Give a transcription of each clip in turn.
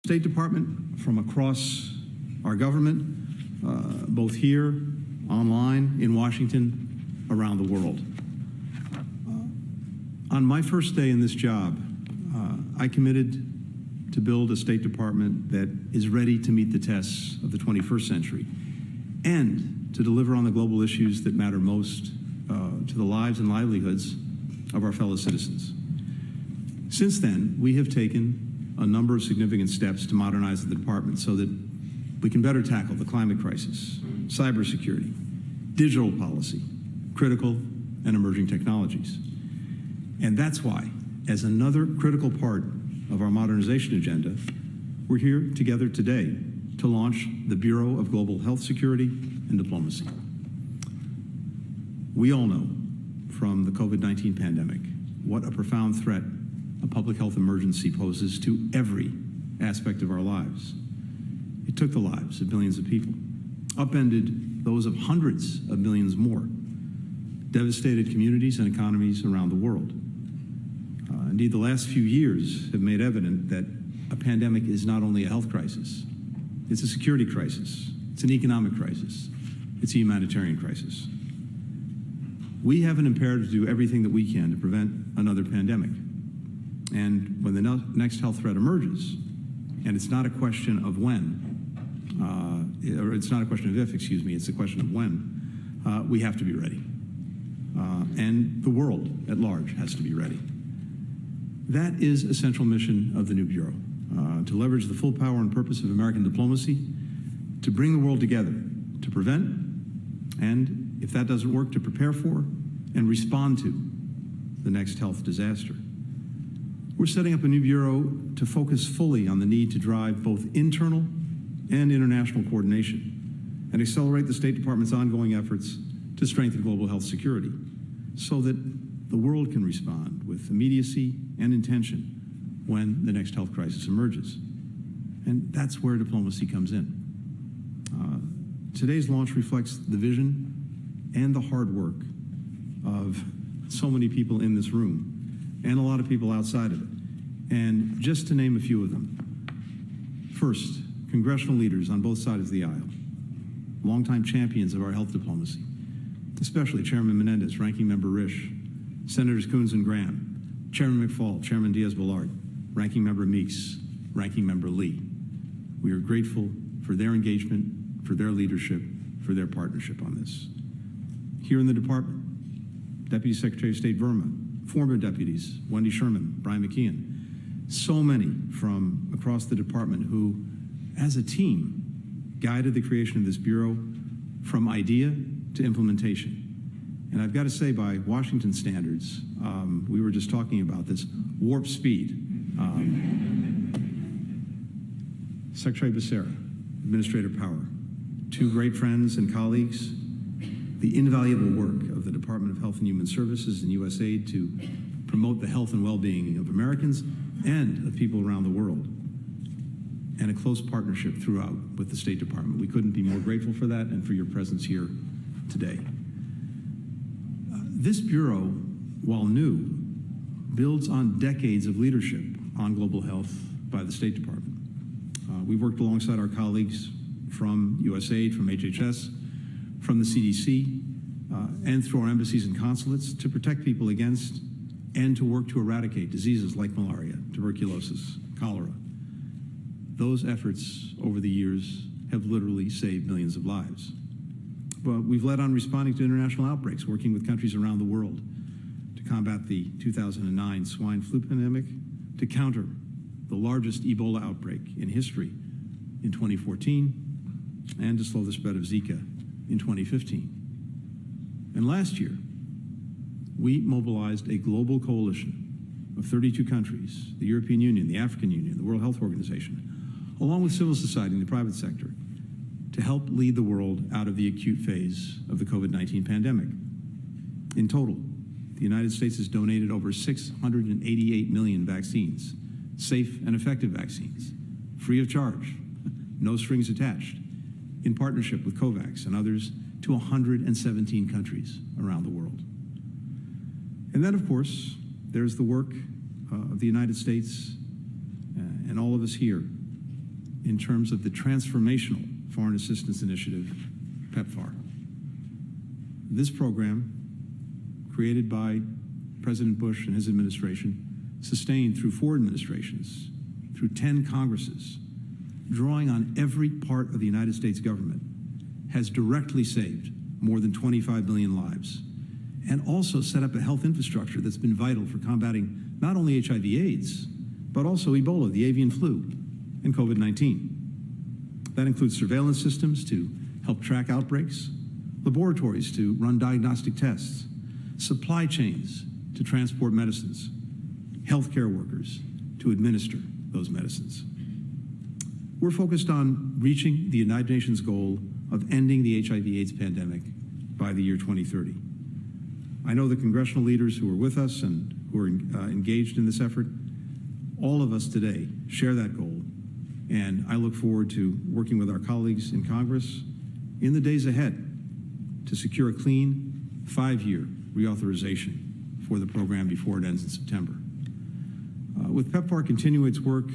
State Department from across our government, both here, online, in Washington, around the world. On my first day in this job, I committed to build a State Department that is ready to meet the tests of the 21st century and to deliver on the global issues that matter most to the lives and livelihoods of our fellow citizens. Since then, we have taken a number of significant steps to modernize the department so that we can better tackle the climate crisis, cybersecurity, digital policy, critical and emerging technologies. And that's why, as another critical part of our modernization agenda, we're here together today to launch the Bureau of Global Health Security and Diplomacy. We all know from the COVID-19 pandemic what a profound threat a public health emergency poses to every aspect of our lives. It took the lives of billions of people, upended those of hundreds of millions more, devastated communities and economies around the world. Indeed, the last few years have made evident that a pandemic is not only a health crisis, it's a security crisis, it's an economic crisis, it's a humanitarian crisis. We have an imperative to do everything that we can to prevent another pandemic. And when the next health threat emerges, and it's not a question of when, or it's not a question of if, excuse me, it's a question of when, we have to be ready. And the world at large has to be ready. That is a central mission of the new Bureau, to leverage the full power and purpose of American diplomacy, to bring the world together, to prevent, and if that doesn't work, to prepare for and respond to the next health disaster. We're setting up a new Bureau to focus fully on the need to drive both internal and international coordination and accelerate the State Department's ongoing efforts to strengthen global health security so that the world can respond with immediacy and intention when the next health crisis emerges. And that's where diplomacy comes in. Today's launch reflects the vision and the hard work of so many people in this room and a lot of people outside of it. And just to name a few of them. First, congressional leaders on both sides of the aisle, longtime champions of our health diplomacy, especially Chairman Menendez, Ranking Member Risch, Senators Coons and Graham, Chairman McFaul, Chairman Diaz-Balart, Ranking Member Meeks, Ranking Member Lee. We are grateful for their engagement, for their leadership, for their partnership on this. Here in the department, Deputy Secretary of State Verma, former deputies, Wendy Sherman, Brian McKeon, so many from across the department who, as a team, guided the creation of this Bureau from idea to implementation. And I've got to say, by Washington standards, we were just talking about this, warp speed. Secretary Becerra, Administrator Power, two great friends and colleagues, the invaluable work of the Department of Health and Human Services and USAID to promote the health and well-being of Americans and of people around the world, and a close partnership throughout with the State Department. We couldn't be more grateful for that and for your presence here today. This Bureau, while new, builds on decades of leadership on global health by the State Department. We've worked alongside our colleagues from USAID, from HHS, from the CDC, and through our embassies and consulates to protect people against and to work to eradicate diseases like malaria, tuberculosis, cholera. Those efforts over the years have literally saved millions of lives. But we've led on responding to international outbreaks, working with countries around the world to combat the 2009 swine flu pandemic, to counter the largest Ebola outbreak in history in 2014, and to slow the spread of Zika in 2015. And last year, we mobilized a global coalition of 32 countries, the European Union, the African Union, the World Health Organization, along with civil society and the private sector, to help lead the world out of the acute phase of the COVID-19 pandemic. In total, the United States has donated over 688 million vaccines, safe and effective vaccines, free of charge, no strings attached, in partnership with COVAX and others, to 117 countries around the world. And then, of course, there's the work of the United States and all of us here in terms of the transformational Foreign Assistance Initiative, PEPFAR. This program, created by President Bush and his administration, sustained through 4 administrations, through 10 Congresses, drawing on every part of the United States government, has directly saved more than 25 million lives, and also set up a health infrastructure that's been vital for combating not only HIV/AIDS, but also Ebola, the avian flu, and COVID-19. That includes surveillance systems to help track outbreaks, laboratories to run diagnostic tests, supply chains to transport medicines, healthcare workers to administer those medicines. We're focused on reaching the United Nations goal of ending the HIV/AIDS pandemic by the year 2030. I know the congressional leaders who are with us and who are engaged in this effort, all of us today share that goal, and I look forward to working with our colleagues in Congress in the days ahead to secure a clean 5-year reauthorization for the program before it ends in September. With PEPFAR continuing its work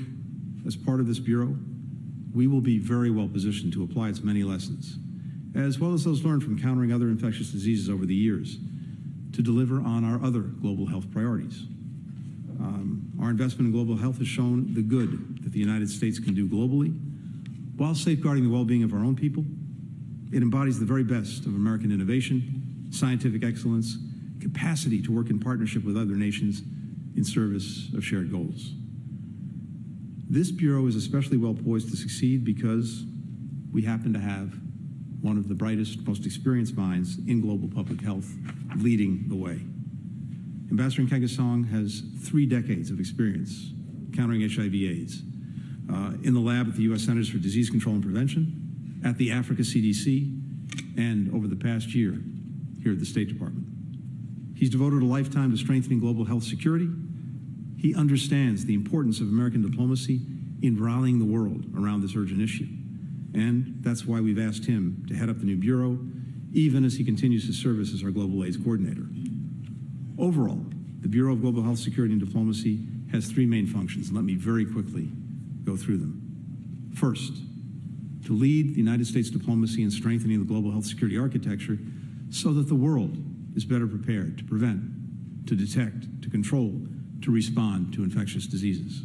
as part of this Bureau, we will be very well positioned to apply its many lessons, as well as those learned from countering other infectious diseases over the years, to deliver on our other global health priorities. Our investment in global health has shown the good that the United States can do globally while safeguarding the well-being of our own people. It embodies the very best of American innovation, scientific excellence, capacity to work in partnership with other nations in service of shared goals. This Bureau is especially well poised to succeed because we happen to have one of the brightest, most experienced minds in global public health leading the way. Ambassador Kingson has 3 decades of experience countering HIV/AIDS in the lab at the U.S. Centers for Disease Control and Prevention, at the Africa CDC, and over the past year here at the State Department. He's devoted a lifetime to strengthening global health security. He understands the importance of American diplomacy in rallying the world around this urgent issue. And that's why we've asked him to head up the new Bureau, even as he continues his service as our Global AIDS Coordinator. Overall, the Bureau of Global Health Security and Diplomacy has 3 main functions, and let me very quickly go through them. First, to lead the United States diplomacy in strengthening the global health security architecture so that the world is better prepared to prevent, to detect, to control, to respond to infectious diseases.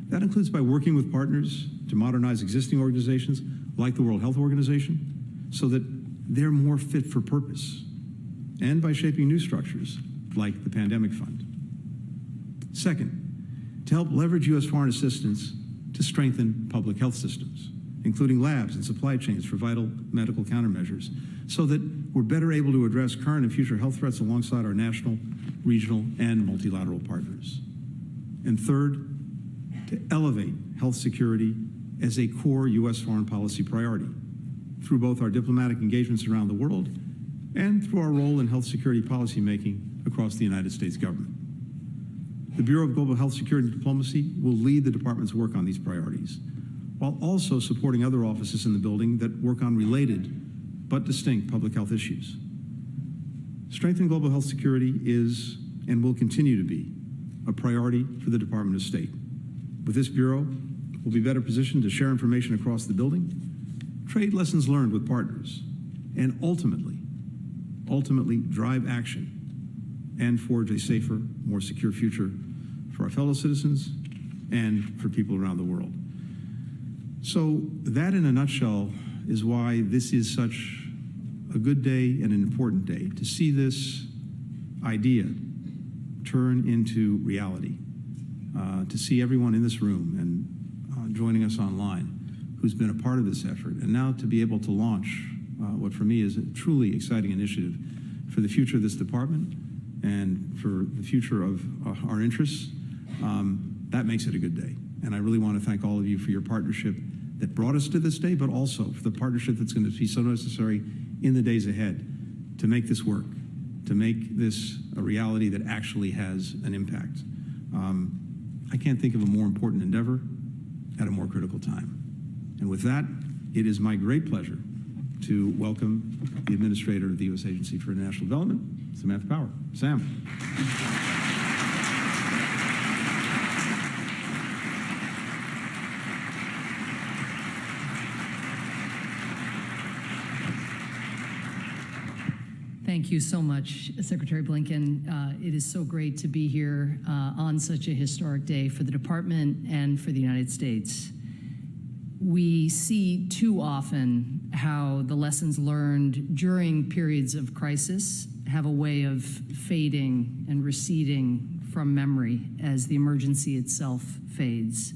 That includes by working with partners to modernize existing organizations like the World Health Organization so that they're more fit for purpose, and by shaping new structures like the Pandemic Fund. Second, to help leverage U.S. foreign assistance to strengthen public health systems, including labs and supply chains for vital medical countermeasures, so that we're better able to address current and future health threats alongside our national, regional, and multilateral partners. And third, to elevate health security as a core U.S. foreign policy priority through both our diplomatic engagements around the world and through our role in health security policymaking across the United States government. The Bureau of Global Health Security and Diplomacy will lead the department's work on these priorities, while also supporting other offices in the building that work on related but distinct public health issues. Strengthening global health security is and will continue to be a priority for the Department of State. With this Bureau, we'll be better positioned to share information across the building, trade lessons learned with partners, and ultimately drive action and forge a safer, more secure future for our fellow citizens and for people around the world. So that, in a nutshell, is why this is such a good day and an important day, to see this idea turn into reality, to see everyone in this room and joining us online who's been a part of this effort, and now to be able to launch what for me is a truly exciting initiative for the future of this department and for the future of our interests. That makes it a good day. And I really want to thank all of you for your partnership that brought us to this day, but also for the partnership that's going to be so necessary in the days ahead to make this work, to make this a reality that actually has an impact. I can't think of a more important endeavor at a more critical time. And with that, it is my great pleasure to welcome the Administrator of the U.S. Agency for International Development, Samantha Power. Sam. Thank you so much, Secretary Blinken. It is so great to be here on such a historic day for the department and for the United States. We see too often how the lessons learned during periods of crisis have a way of fading and receding from memory as the emergency itself fades.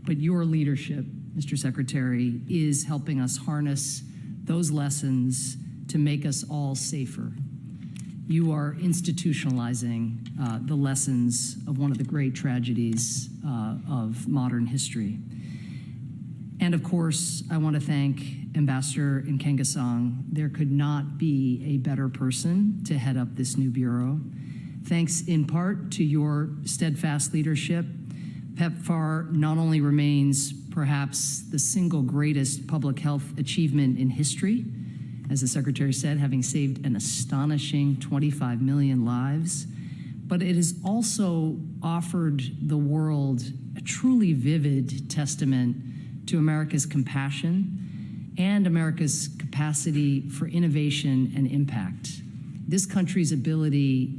But your leadership, Mr. Secretary, is helping us harness those lessons to make us all safer. You are institutionalizing the lessons of one of the great tragedies of modern history. And of course, I want to thank Ambassador Kingson. There could not be a better person to head up this new bureau. Thanks in part to your steadfast leadership, PEPFAR not only remains perhaps the single greatest public health achievement in history, as the Secretary said, having saved an astonishing 25 million lives, but it has also offered the world a truly vivid testament to America's compassion and America's capacity for innovation and impact. This country's ability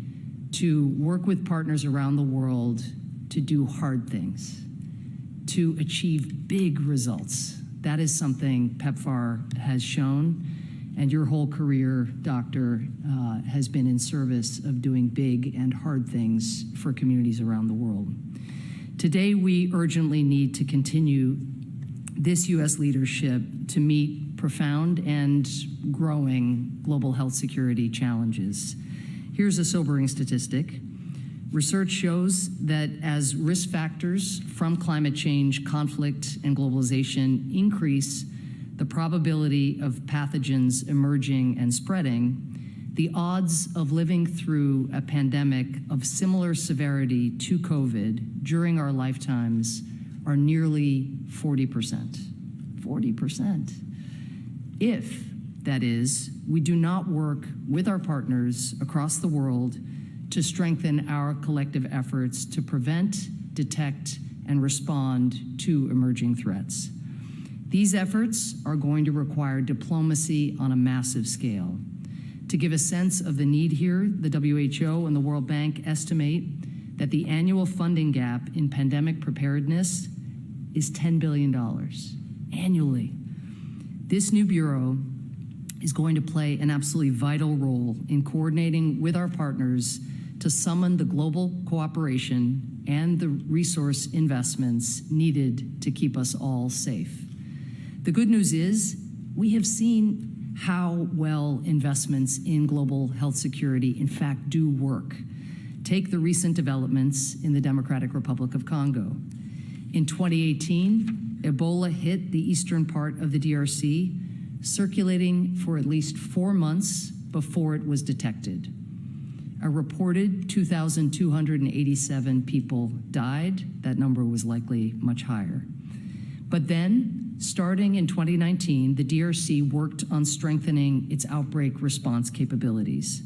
to work with partners around the world to do hard things, to achieve big results. That is something PEPFAR has shown, and your whole career, Doctor, has been in service of doing big and hard things for communities around the world. Today, we urgently need to continue this U.S. leadership to meet profound and growing global health security challenges. Here's a sobering statistic. Research shows that as risk factors from climate change, conflict, and globalization increase the probability of pathogens emerging and spreading, the odds of living through a pandemic of similar severity to COVID during our lifetimes are nearly 40%. 40%. If, that is, we do not work with our partners across the world to strengthen our collective efforts to prevent, detect, and respond to emerging threats. These efforts are going to require diplomacy on a massive scale. To give a sense of the need here, the WHO and the World Bank estimate that the annual funding gap in pandemic preparedness is $10 billion annually. This new bureau is going to play an absolutely vital role in coordinating with our partners to summon the global cooperation and the resource investments needed to keep us all safe. The good news is we have seen how well investments in global health security in fact do work. Take the recent developments in the Democratic Republic of Congo. In 2018, Ebola hit the eastern part of the DRC, circulating for at least 4 months before it was detected. A reported 2,287 people died. That number was likely much higher. But then, starting in 2019, the DRC worked on strengthening its outbreak response capabilities,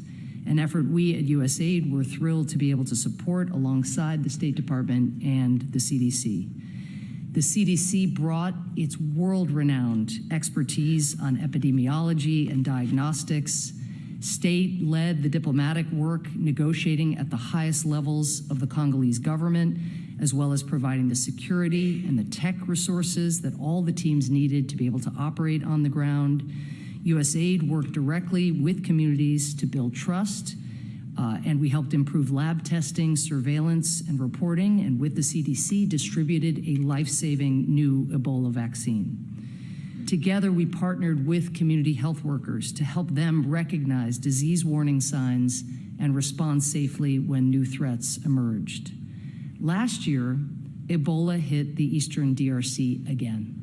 an effort we at USAID were thrilled to be able to support alongside the State Department and the CDC. The CDC brought its world-renowned expertise on epidemiology and diagnostics. State led the diplomatic work, negotiating at the highest levels of the Congolese government, as well as providing the security and the tech resources that all the teams needed to be able to operate on the ground. USAID worked directly with communities to build trust, and we helped improve lab testing, surveillance, and reporting, and with the CDC, distributed a life-saving new Ebola vaccine. Together, we partnered with community health workers to help them recognize disease warning signs and respond safely when new threats emerged. Last year, Ebola hit the eastern DRC again.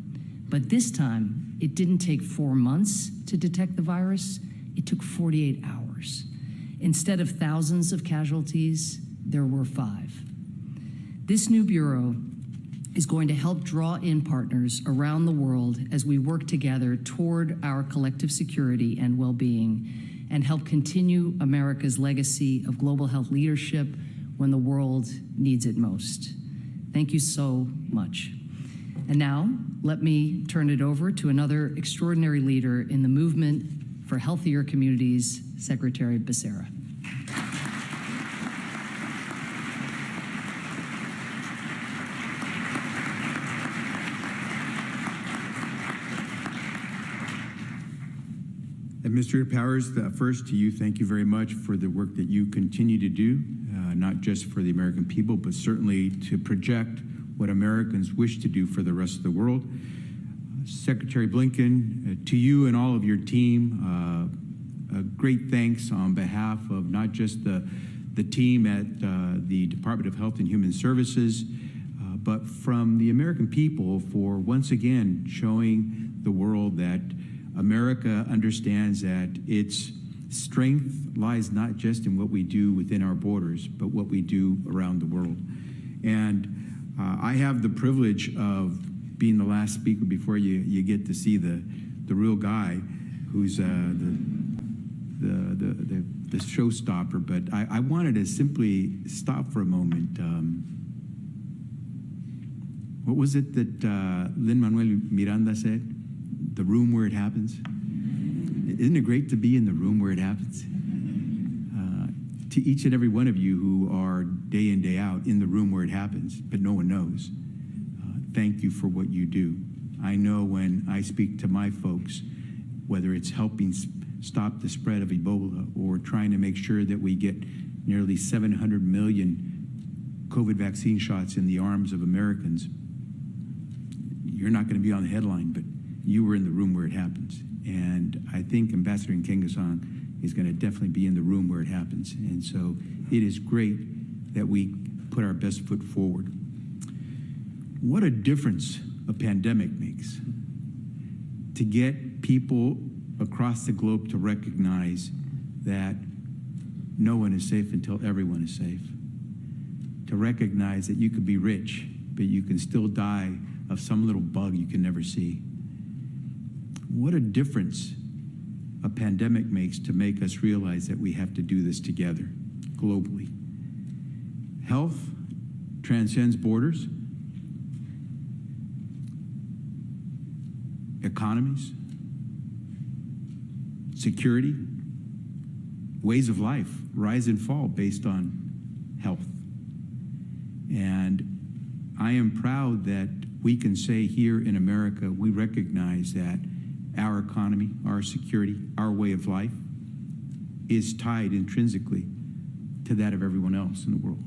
But this time, it didn't take 4 months to detect the virus. It took 48 hours. Instead of thousands of casualties, there were 5. This new bureau is going to help draw in partners around the world as we work together toward our collective security and well-being, and help continue America's legacy of global health leadership when the world needs it most. Thank you so much. And now, let me turn it over to another extraordinary leader in the movement for Healthier Communities, Secretary Becerra. Administrator Powers, first to you, thank you very much for the work that you continue to do, not just for the American people, but certainly to project what Americans wish to do for the rest of the world. Secretary Blinken, to you and all of your team, a great thanks on behalf of not just the team at the Department of Health and Human Services, but from the American people for once again showing the world that America understands that its strength lies not just in what we do within our borders, but what we do around the world. And I have the privilege of being the last speaker before you get to see the real guy who's the showstopper. But I wanted to simply stop for a moment. What was it that Lin-Manuel Miranda said? The room where it happens. Isn't it great to be in the room where it happens? To each and every one of you who are day in, day out in the room where it happens, but no one knows, thank you for what you do. I know when I speak to my folks, whether it's helping stop the spread of Ebola or trying to make sure that we get nearly 700 million COVID vaccine shots in the arms of Americans, you're not going to be on the headline, but you were in the room where it happens. And I think Ambassador Kingson is going to definitely be in the room where it happens. And so it is great that we put our best foot forward. What a difference a pandemic makes. To get people across the globe to recognize that no one is safe until everyone is safe. To recognize that you could be rich, but you can still die of some little bug you can never see. What a difference a pandemic makes to make us realize that we have to do this together, globally. Health transcends borders, economies, security, ways of life rise and fall based on health. And I am proud that we can say here in America, we recognize that our economy, our security, our way of life is tied intrinsically to that of everyone else in the world.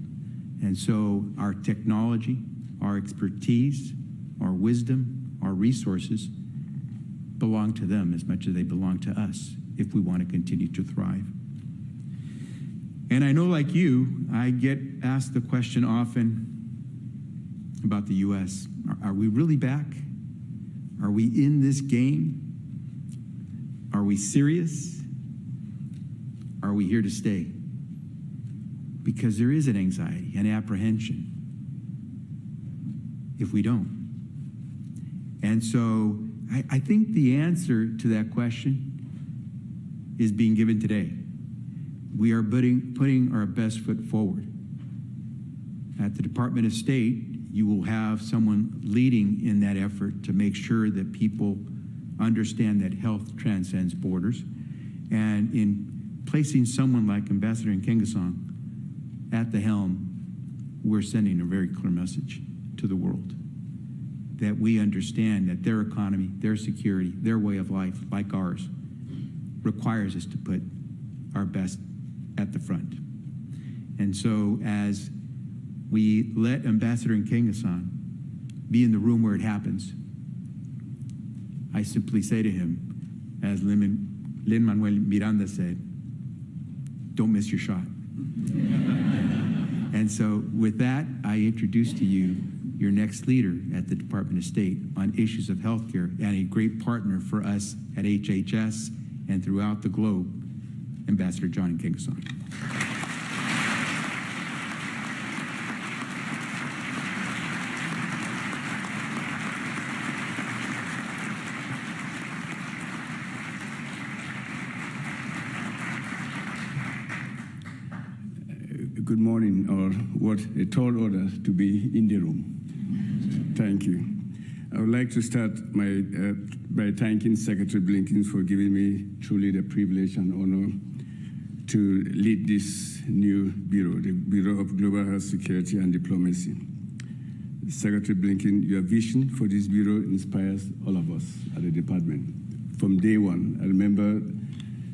And so our technology, our expertise, our wisdom, our resources belong to them as much as they belong to us if we want to continue to thrive. And I know, like you, I get asked the question often about the U.S. Are we really back? Are we in this game? Are we serious? Are we here to stay? Because there is an anxiety, an apprehension if we don't. And so I think the answer to that question is being given today. We are putting our best foot forward. At the Department of State, you will have someone leading in that effort to make sure that people understand that health transcends borders. And in placing someone like Ambassador Kingson at the helm, we're sending a very clear message to the world that we understand that their economy, their security, their way of life, like ours, requires us to put our best at the front. And so as we let Ambassador Kingson be in the room where it happens, I simply say to him, as Lin-Manuel Miranda said, don't miss your shot. And so with that, I introduce to you your next leader at the Department of State on issues of healthcare and a great partner for us at HHS and throughout the globe, Ambassador John Kingson. Good morning, or what a tall order to be in the room. Thank you. I would like to start by thanking Secretary Blinken for giving me truly the privilege and honor to lead this new bureau, the Bureau of Global Health Security and Diplomacy. Secretary Blinken, your vision for this bureau inspires all of us at the department. From day one, I remember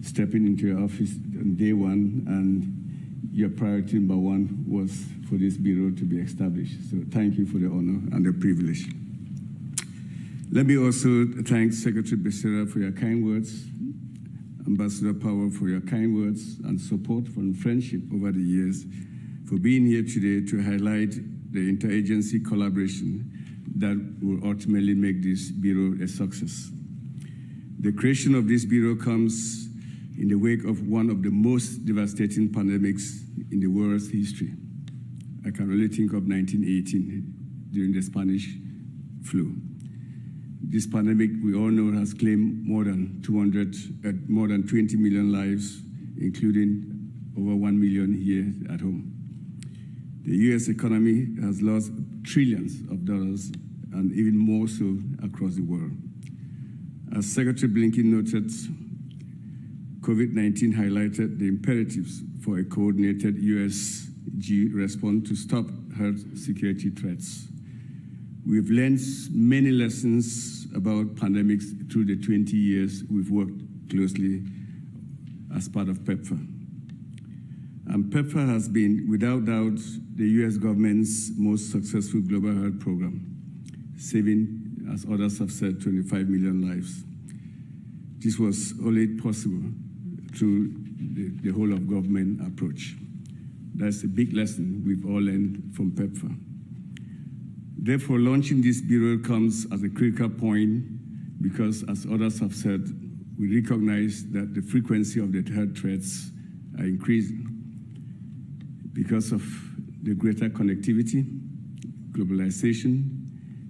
stepping into your office on day one, and your priority number one was for this bureau to be established. So thank you for the honor and the privilege. Let me also thank Secretary Becerra for your kind words, Ambassador Powell for your kind words and support and friendship over the years, for being here today to highlight the interagency collaboration that will ultimately make this bureau a success. The creation of this bureau comes in the wake of one of the most devastating pandemics in the world's history. I can only think of 1918 during the Spanish flu. This pandemic, we all know, has claimed more than 20 million lives, including over 1 million here at home. The U.S. economy has lost trillions of dollars, and even more so across the world. As Secretary Blinken noted, COVID-19 highlighted the imperatives for a coordinated USG response to stop health security threats. We've learned many lessons about pandemics through the 20 years we've worked closely as part of PEPFAR. And PEPFAR has been, without doubt, the US government's most successful global health program, saving, as others have said, 25 million lives. This was only possible through the whole of government approach. That's a big lesson we've all learned from PEPFAR. Therefore, launching this bureau comes as a critical point because, as others have said, we recognize that the frequency of the health threats are increasing because of the greater connectivity, globalization,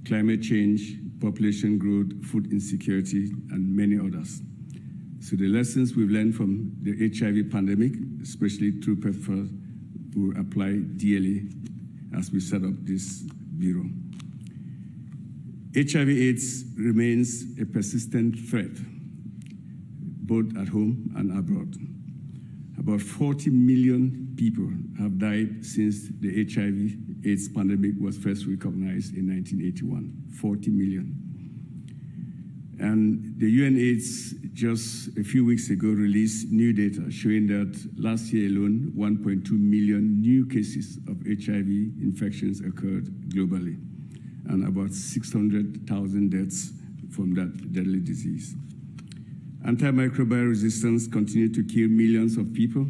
climate change, population growth, food insecurity, and many others. So the lessons we've learned from the HIV pandemic, especially through PEPFAR, will apply dearly as we set up this bureau. HIV/AIDS remains a persistent threat, both at home and abroad. About 40 million people have died since the HIV/AIDS pandemic was first recognized in 1981, 40 million. And the UNAIDS just a few weeks ago released new data showing that last year alone, 1.2 million new cases of HIV infections occurred globally, and about 600,000 deaths from that deadly disease. Antimicrobial resistance continues to kill millions of people,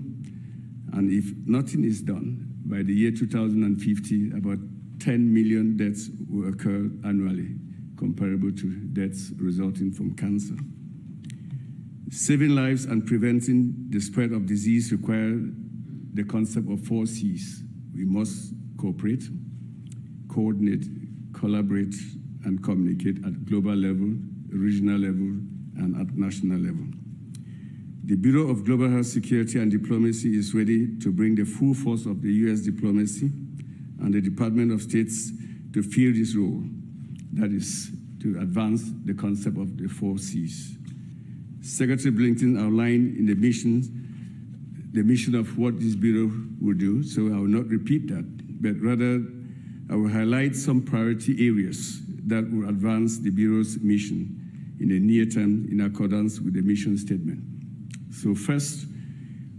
and if nothing is done, by the year 2050, about 10 million deaths will occur annually, comparable to deaths resulting from cancer. Saving lives and preventing the spread of disease require the concept of 4 C's. We must cooperate, coordinate, collaborate, and communicate at global level, regional level, and at national level. The Bureau of Global Health Security and Diplomacy is ready to bring the full force of the US diplomacy and the Department of States to fill this role. That is, to advance the concept of the 4 C's. Secretary Blinken outlined in the mission of what this Bureau will do, so I will not repeat that, but rather I will highlight some priority areas that will advance the Bureau's mission in the near term in accordance with the mission statement. So first,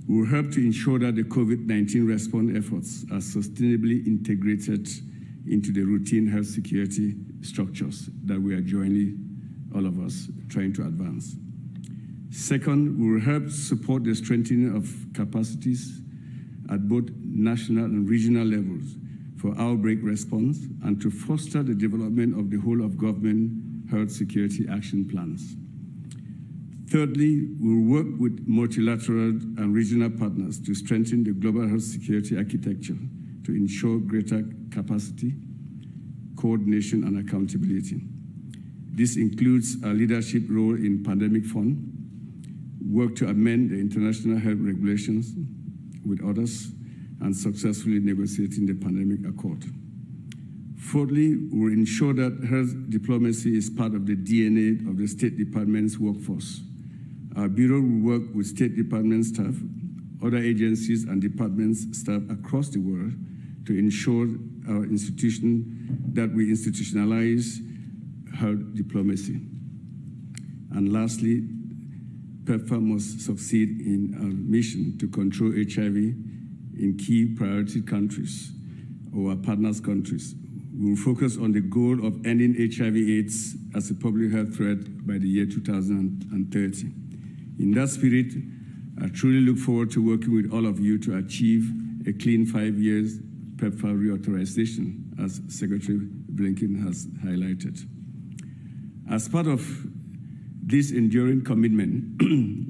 we will help to ensure that the COVID-19 response efforts are sustainably integrated into the routine health security structures that we are jointly, all of us, trying to advance. Second, we will help support the strengthening of capacities at both national and regional levels for outbreak response and to foster the development of the whole of government health security action plans. Thirdly, we will work with multilateral and regional partners to strengthen the global health security architecture to ensure greater capacity, coordination, and accountability. This includes our leadership role in Pandemic Fund, work to amend the international health regulations with others, and successfully negotiating the Pandemic Accord. Fourthly, we will ensure that health diplomacy is part of the DNA of the State Department's workforce. Our Bureau will work with State Department staff, other agencies and departments staff across the world to ensure our institution that we institutionalize health diplomacy. And lastly, PEPFAR must succeed in our mission to control HIV in key priority countries or our partners' countries. We will focus on the goal of ending HIV/AIDS as a public health threat by the year 2030. In that spirit, I truly look forward to working with all of you to achieve a clean 5 years PEPFAR reauthorization, as Secretary Blinken has highlighted. As part of this enduring commitment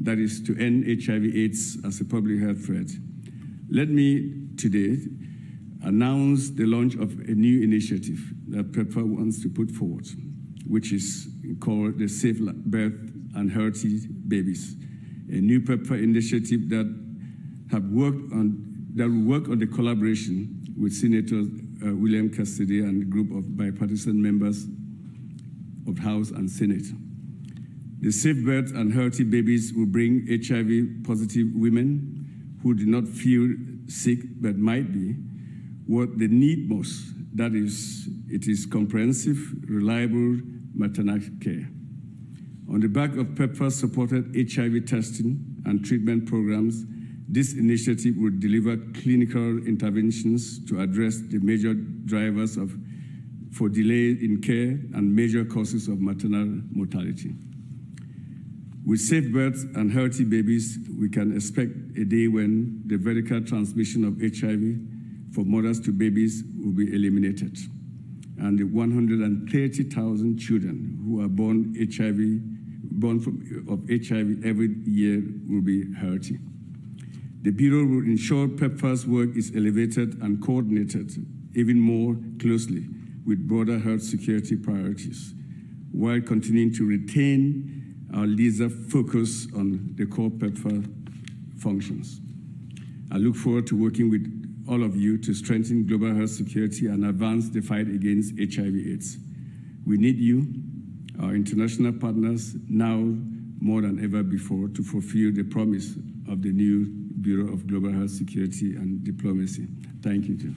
that is to end HIV/AIDS as a public health threat, let me today announce the launch of a new initiative that PEPFAR wants to put forward, which is called the Safe Birth and Healthy Babies, a new PEPFAR initiative that will work on the collaboration with Senator William Cassidy and a group of bipartisan members of House and Senate. The Safe Birth and Healthy Babies will bring HIV-positive women who do not feel sick but might be what they need most. That is, it is comprehensive, reliable maternal care. On the back of PEPFAR-supported HIV testing and treatment programs, this initiative will deliver clinical interventions to address the major drivers for delay in care and major causes of maternal mortality. With Safe Births and Healthy Babies, we can expect a day when the vertical transmission of HIV for mothers to babies will be eliminated, and the 130,000 children who are born of HIV every year will be healthy. The Bureau will ensure PEPFAR's work is elevated and coordinated even more closely with broader health security priorities, while continuing to retain our laser focus on the core PEPFAR functions. I look forward to working with all of you to strengthen global health security and advance the fight against HIV/AIDS. We need you, our international partners, now more than ever before to fulfill the promise of the new Bureau of Global Health Security and Diplomacy. Thank you, Jim.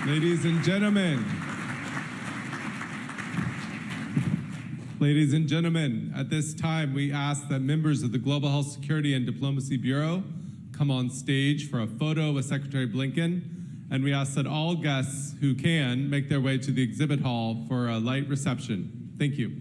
Ladies and gentlemen, at this time, we ask that members of the Global Health Security and Diplomacy Bureau come on stage for a photo with Secretary Blinken, and we ask that all guests who can make their way to the exhibit hall for a light reception. Thank you.